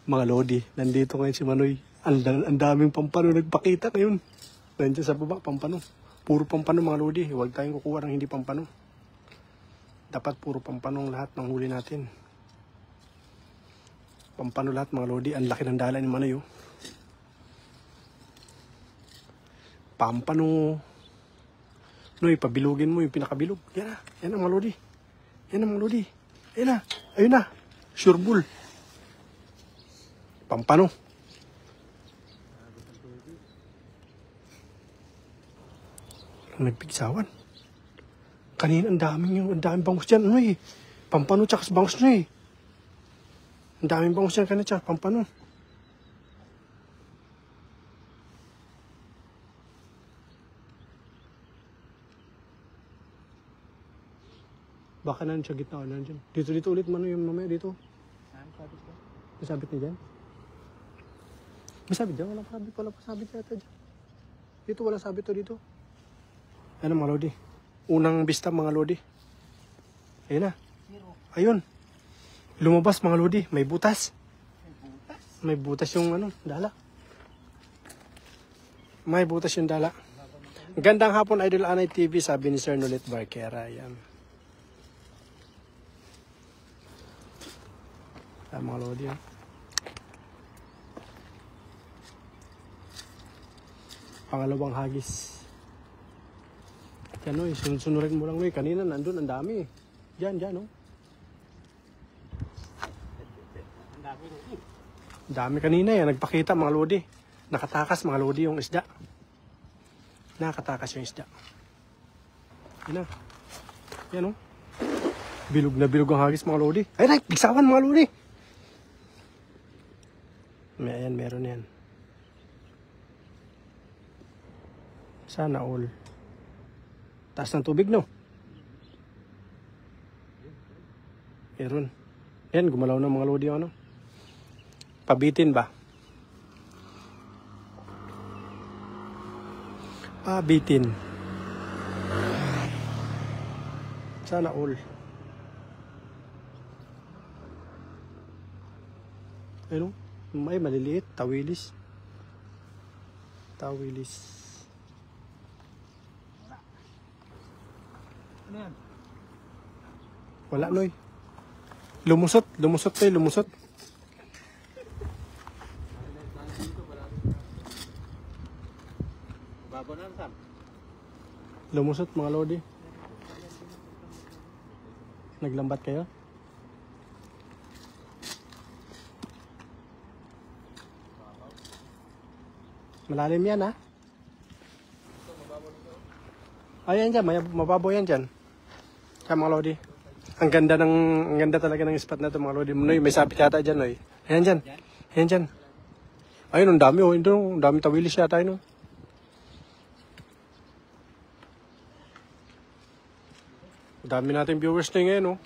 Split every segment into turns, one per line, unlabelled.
Mga lodi, nandito ngayon si Manoy. Ang daming pampano nagpakita ngayon. Nandiyan sa baba, pampano. Puro pampano mga lodi. Huwag tayong kukuha ng hindi pampano. Dapat puro pampano lahat ng huli natin. Pampano lahat mga lodi. Ang laki ng dala ni Manoy. Oh. Pampano. Noy, pabilugin mo yung pinakabilog. Yan na. Yan na mga lodi. Yan na mga lodi. Yan na. Ayun na. Sure bull. Pampano. Nagpigsawan. Kanina ang daming bangus dyan. Ano eh. Pampano tsaka bangus na eh. Ang daming bangus dyan kanina tsaka pampano. Baka na sa gitna. Dyan. Dito ulit Mano yung mamaya dito. Masabit na dyan. Masabit dyan. Walang sabit. Walang pasabit yata dyan. Dito walang sabit to dito. Ano mga lodi? Unang bista mga lodi. Ayun na. Ayun. Lumabas mga lodi. May butas. May butas yung dala. May butas yung dala. Gandang hapon Idol Anay TV, sabi ni Sir Nolet Barquera. Yan. Mga lodi. Pangalawang hagis. Yan o, sunurin mo lang o. Kanina nandun, ang dami. Diyan, oh. Ang dami kanina yan. Nagpakita mga lodi. Nakatakas mga lodi yung isda. Nakatakas yung isda. Yan o. Yan o. Bilog na bilog ang hagis mga lodi. Ay, bigsawan mga lodi. Ayan, meron yan. Sana all. Taas ng tubig, no? Meron. Yan, gumalaw ng mga lodi, ano? Pabitin ba? Pabitin. Sana all. Ano? May maliliit. Tawilis. Tawilis. Ano yan? Wala, Noy. Lumusot. Lumusot tayo. Lumusot. Lumusot mga lodi. Naglambat kayo? Malalim yan, ha? Ayan dyan, mababaw yan dyan. Kaya mga lodi. Ang ganda talaga ng spot na ito mga lodi. Noy, may sapit yata dyan, Noy. Ayan dyan. Ayan dyan. Ayun, ang dami, oh. Ang dami tawilis yata, no? Ang dami natin viewers na ngayon, oh.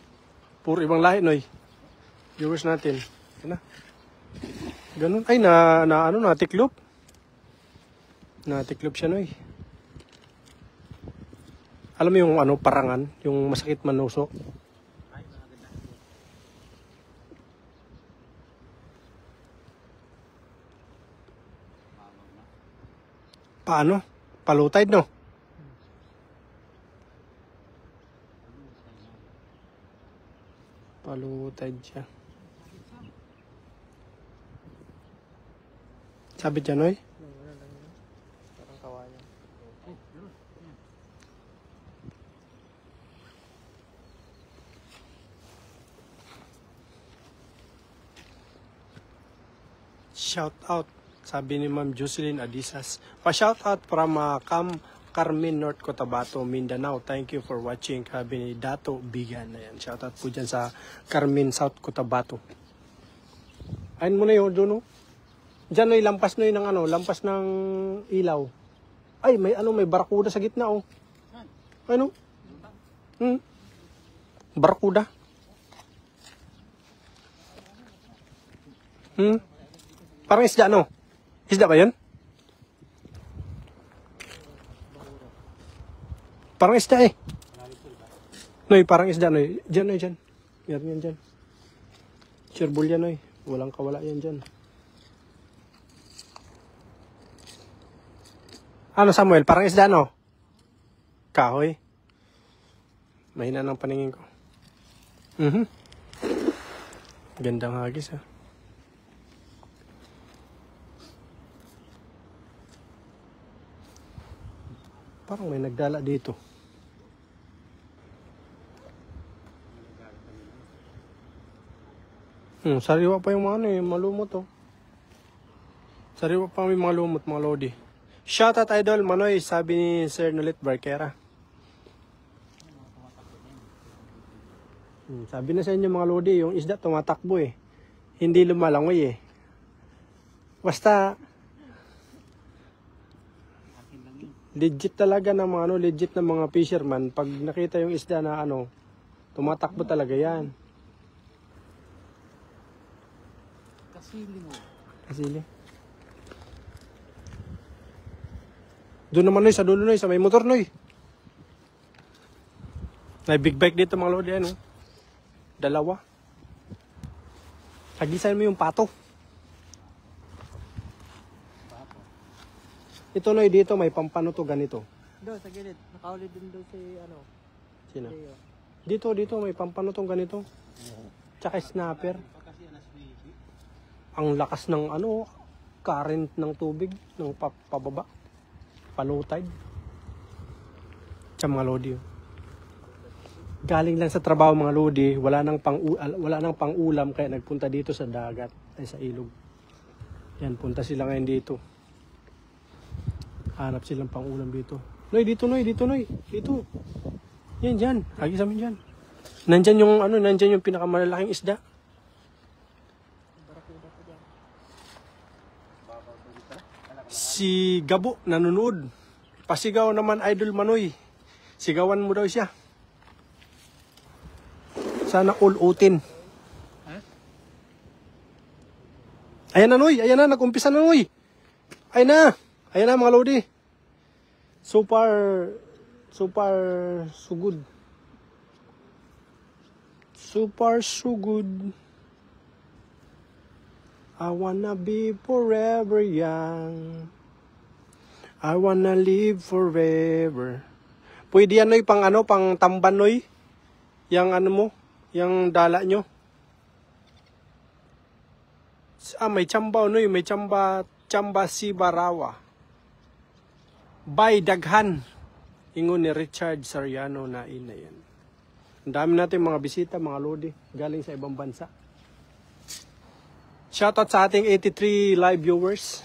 Puro ibang lahi, Noy. Viewers natin. Ayan na. Ganun. Ay, natiklop. Natiklop siya, Noy. Alam mo yung parangan, yung masakit manusok. Paano? Palutide, no? Palutide siya. Sabit dyan, Noy? Parang kawayan. Shout out, sabi ni Ma'am Jocelyn Adisas. Pa-shout out from Carmen, North Cotabato, Mindanao. Thank you for watching. Sabi ni Dato Bigan. Ayan, shout out po dyan sa Carmen, South Cotabato. Ayun mo na yun, doon, no? Diyan ay lampas na yun ng lampas ng ilaw. Ay, may barakuda sa gitna, oh. Ano? Barakuda. Parang isda, no? Isda ba yun? Parang isda, eh. Noy, parang isda, Noy. Diyan, Noy, diyan. Meron yan dyan. Sure bull yan, Noy. Walang kawala yan dyan. Ano Samuel? Parang isda no? Kahoy. Mahina ng paningin ko. Gandang hagis ha. Parang may nagdala dito. Sariwa pa yung mga ano malumot oh. Sariwa pa yung mga lumot, mga lodi. Shoutout Idol Manoy, sabi ni Sir Nolit Barquera. Sabi na sa inyo mga lodi, yung isda tumatakbo eh. Hindi lumalangoy eh. Basta legit talaga ng mga legit na mga fisherman, pag nakita yung isda na tumatakbo talaga yan.
Kasili mo.
Kasili. Doon naman Noy, sa dulo Noy, sa may motor Noy. May big bike dito mga lodi ano. Dalawa. Hagisan mo yung pato. Ito Noy, dito may pampano to ganito.
Doon, sa gilid. Nakahuli din doon si
Sino? Dito may pampano tong ganito. Tsaka snapper. Ang lakas ng current ng tubig ng pababa. Low tide. Tsaka mga lodi. Galing lang sa trabaho mga lodi, wala nang pang-ulam kaya nagpunta dito sa dagat ay sa ilog. Yan, punta sila ngayon dito. Hanap silang pang-ulam dito. Noy, dito Noy. Dito. Yan diyan. Hagis amin diyan. Nandiyan yung pinakamalalaking isda. Si Gabo nanonood. Pasigaw naman Idol Manoy. Sigawan mo daw siya. Sana all utin. Ayan na Noy. Ayan na. Nag-umpisa na Noy. Ayan na mga lodi. So far so good. So far so good. I wanna be forever young. I wanna live forever. Pwede yan Noy, pang tamban Noy. Yang mo, yang dala nyo. May tsamba Noy, may tsamba si Barawa. By daghan. Ingon ni Richard Sariano na ina yan. Ang dami natin mga bisita, mga lodi, galing sa ibang bansa. Shoutout sa ating 83 live viewers.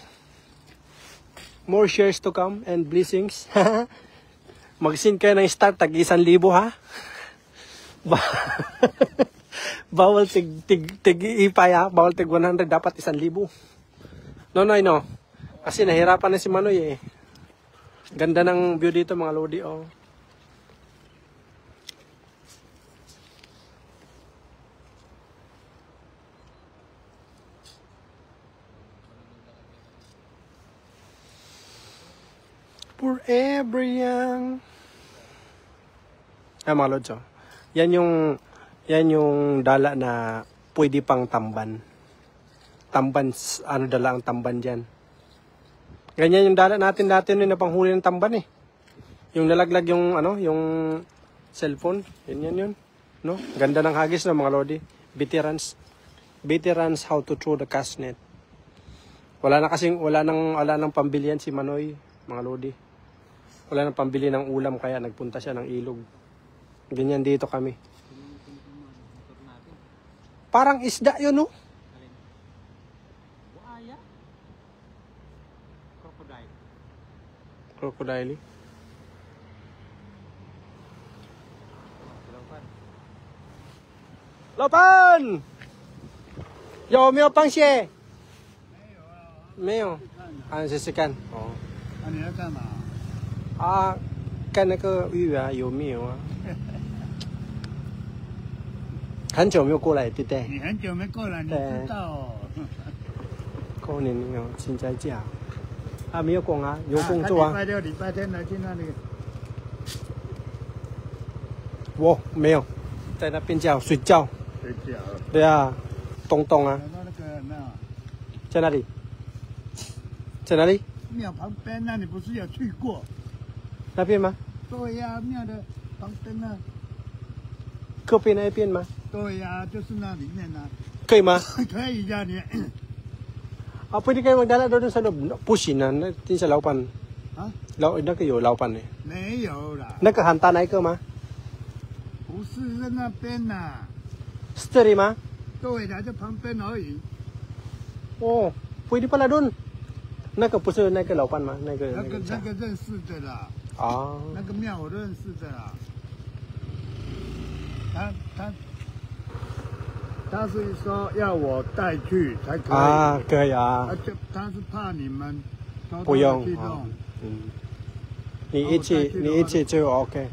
More shares to come and blessings. Mag-send kayo ng start, tag 1,000 ha. Bawal tig-ipay ha. Bawal tig 100, dapat 1,000. No. Kasi nahirapan na si Manoy eh. Ganda ng view dito mga lodi oh. Forever young. Mga lods oh. Yan yung dala na pwede pang tamban. Tamban, dala ang tamban dyan. Ganyan yung dala natin dati na panghuli ng tamban eh. Yung nalaglag yung yung cellphone. Yan. No? Ganda ng hagis ng mga lodi. Veterans how to throw the cast net. Wala nang pambilihan si Manoy, mga lodi. Wala nang pambili ng ulam kaya nagpunta siya ng ilog. Ganyan dito kami. Parang isda yun, no?
Buaya.
Crocodile. Lapan! Yo, may pang siya. Mayo. Ano sisikan? Oh.
Ano yan ka na?
看那个鱼啊，有没有啊？很久没有过来，对不对？
你很久没过来，你知道哦。
过年没有请假假没有工啊，有工作啊。
礼拜六、礼拜天来去那里。
我没有，在那边睡觉。
睡觉。
对啊，东东啊。
那个
在哪里？在哪里？
庙旁边那你不是有去过？
那边吗？
对呀、庙的旁边那，
客边那边吗？
对呀、就是那里面啊，
可以吗？
可以呀、你
啊，pwede kayo magdala doon sa loob. Pusin na, tin sa laupan.
啊，
那个有老板呢，
没有啦，
那个很大那一个吗
不是在那边呐、
是这里吗？
对的，就旁边而已。
哦，pwede pala doon. 那个不是那个老板吗？那个
那个
家
认识的啦，
啊，
那个庙我认识的啦。他是说要我带去才可以
啊，可以啊，
他是怕你们偷偷
不用
地去弄。
你一起就 OK。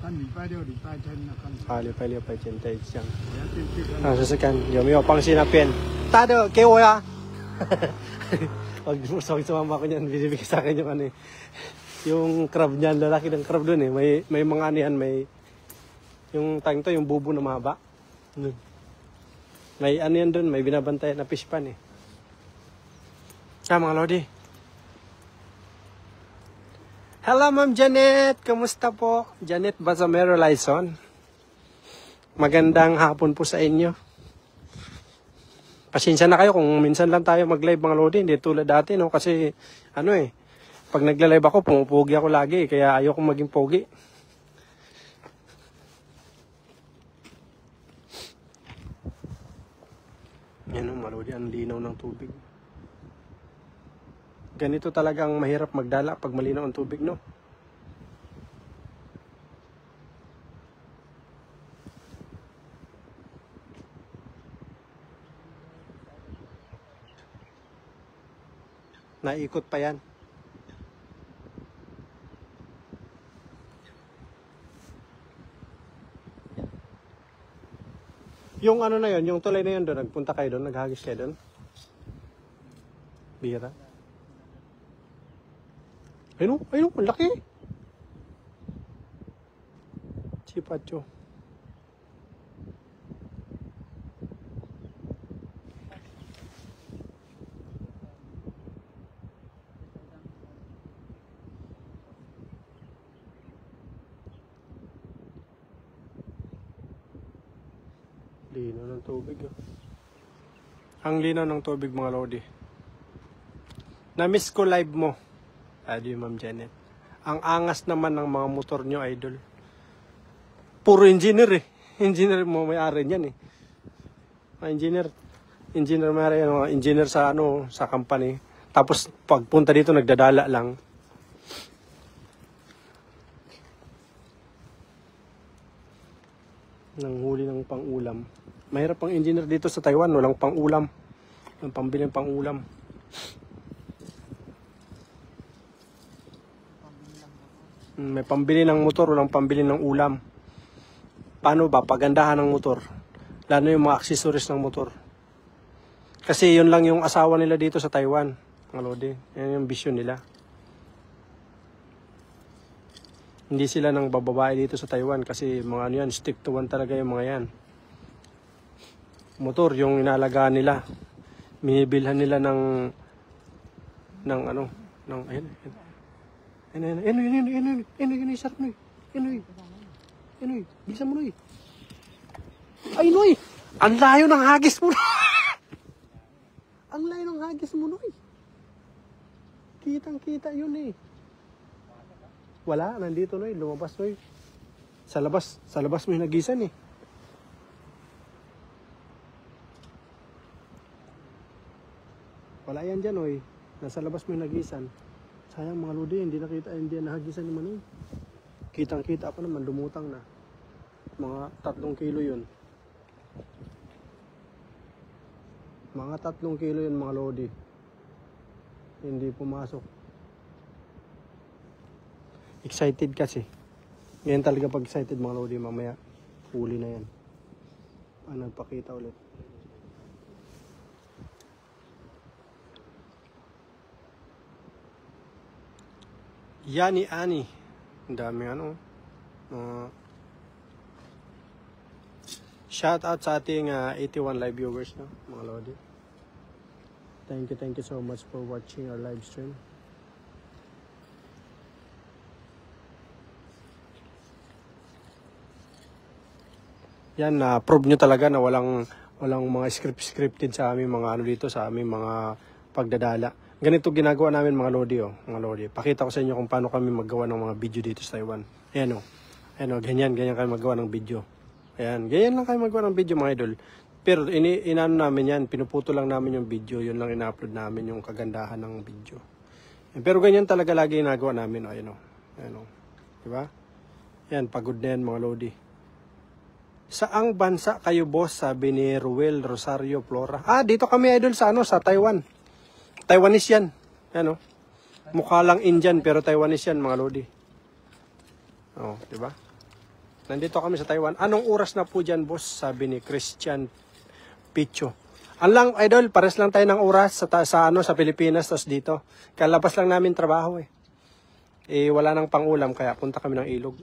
看礼拜六、礼拜天那看。
好，礼拜六、礼拜天再这样。
我要进去看。
啊，试试看有没有帮系那边。大的给我呀。Pag sumama ko niyan, binibigay sa akin yung ano eh. Yung crab niyan, lalaki ng crab doon eh. May mga ano yan, may yung tayong to, yung bubo na mahaba. Doon. May ano yan doon, may binabantay na fish pan eh. Mga lodi. Hello Ma'am Janet, kamusta po? Janet Bazamero Laison. Magandang hapon po sa inyo. Pasensya na kayo kung minsan lang tayo mag-live mga lodi, hindi tulad dati no, kasi ano eh, pag nagla-live ako, pumupugi ako lagi, kaya ayoko maging pogi. Yan o mga lodi, ang linaw ng tubig. Ganito talagang mahirap magdala pag malinaw ang tubig no. Naikot pa yan. Yung ano na yun, yung tulay na yun doon, nagpunta kayo doon, naghagis kayo doon? Bira. Ayun, ang laki. Chipacho. Linaw ng tubig. Oh. Ang linaw ng tubig mga lodi. Na-miss ko live mo. Adi Ma'am Janet. Ang angas naman ng mga motor nyo, idol. Puro engineer eh. Engineer mo may-ari niyan eh. Mga engineer may-ari, mga engineer sa ano, sa company. Tapos pagpunta dito nagdadala lang. Nanghuli ng pang-ulam. Mahirap pang engineer dito sa Taiwan, walang pang-ulam. Walang pambili ng pang-ulam. May pambili ng motor, walang pambili ng ulam. Paano ba? Pagandahan ng motor. Lalo yung mga accessories ng motor. Kasi yun lang yung asawa nila dito sa Taiwan. Mga lodi. Yan yung vision nila. Hindi sila nang bababae dito sa Taiwan kasi mga ano yan, stick to one talaga yung mga yan. Motor, yung inalagaan nila. Binibilhan nila ng ano, ng ayun. Ayun, sarap Noy. Ayun, bilisan mo Noy. Ay Noy, ang layo ng hagis mo. Ang layo ng hagis mo Noy. Kitang-kita yun eh. Wala, nandito Noy, lumabas Noy. Sa labas mo yung nagisan eh. Wala yan dyan Noy. Nasa labas mo yung nagisan. Sayang mga lodi, hindi nahagisan ni Manoy. Kitang-kita pa naman, lumutang na. Mga 3 kilo yun. Mga 3 kilo yun mga lodi. Hindi pumasok. Excited kasi. Ngayon talaga pag excited mga lodi, mamaya huli na yan. Nagpakita ulit. Yani Ani. Ang dami ano. Shout out sa ating 81 live viewers no, mga lodi. Thank you so much for watching our live stream. Yan, prove nyo talaga na walang mga scripted sa aming mga ano dito, sa aming mga pagdadala. Ganito ginagawa namin mga lodi, oh, mga lodi. Pakita ko sa inyo kung paano kami maggawa ng mga video dito sa Taiwan. Ayan, oh. Ayan, oh, ganyan kami maggawa ng video. Ayan, ganyan lang kami maggawa ng video, mga idol. Pero inano namin yan, pinuputo lang namin yung video, yun lang ina-upload namin yung kagandahan ng video. Pero ganyan talaga lagi ginagawa namin, oh, ayan, oh. Ayan, oh. Diba? Yan, pagod na yan mga lodi. Saang bansa kayo, boss? Sabi ni Ruel Rosario Flora. Dito kami idol sa sa Taiwan. Taiwanese yan. Ano? Mukha lang Indian pero Taiwanese yan mga lodi. Oh, di ba? Nandito kami sa Taiwan. Anong oras na po diyan, boss? Sabi ni Christian Picho. Ang lang idol, pares lang tayo ng oras sa Pilipinas tas dito. Kalabas lang namin trabaho eh. Wala nang pangulam kaya punta kami ng ilog.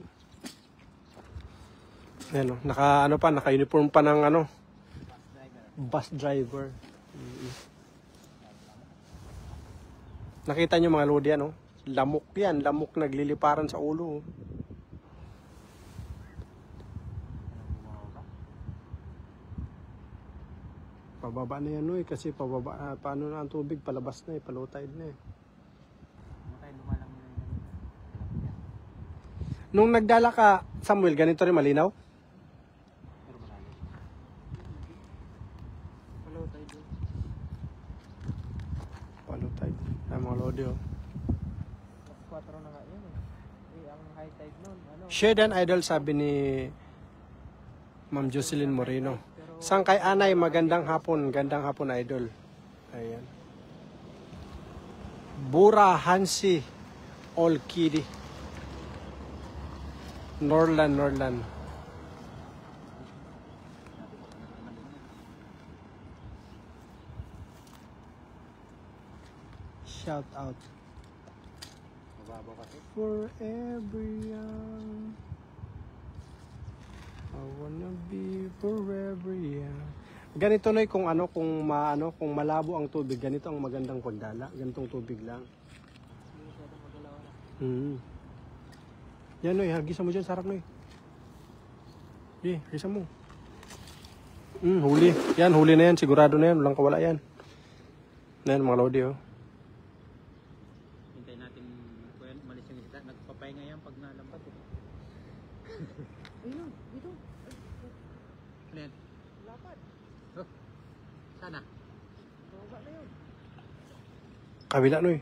Ayan, naka-uniform pa ng bus driver. Nakita nyo mga lodi yan, lamok yan, lamok nagliliparan sa ulo. Pababa na yan, kasi pababa, paano na ang tubig, palabas na palow tide na Nung nagdala ka, Samuel, ganito rin malinaw? Palow tide. Ay, mga lodi,
Plus 4 na nga yun ang high tide nun.
Shade and idol, sabi ni Ma'am Jocelyn Moreno. Sang kay Anay, magandang hapon idol. Ayan. Bura Hansi Olkidi. Norland. Shout out. For every young, I wanna be forever young. Ganito na kung kung malabo ang tubig, ganito ang magandang pagdala. Ganitong tubig lang. Yan hagisa mo dyan, sarap noy. Hagisa mo. Huli. Yan, huli na yan, sigurado na yan, walang kawala yan. Yan mga lodi
Hintay natin malis yung isda. Nagpapahinga yan pag nalampat Ayun, dito. Ano yan? Lapad. Sana. Baba na yun.
Kabila noy.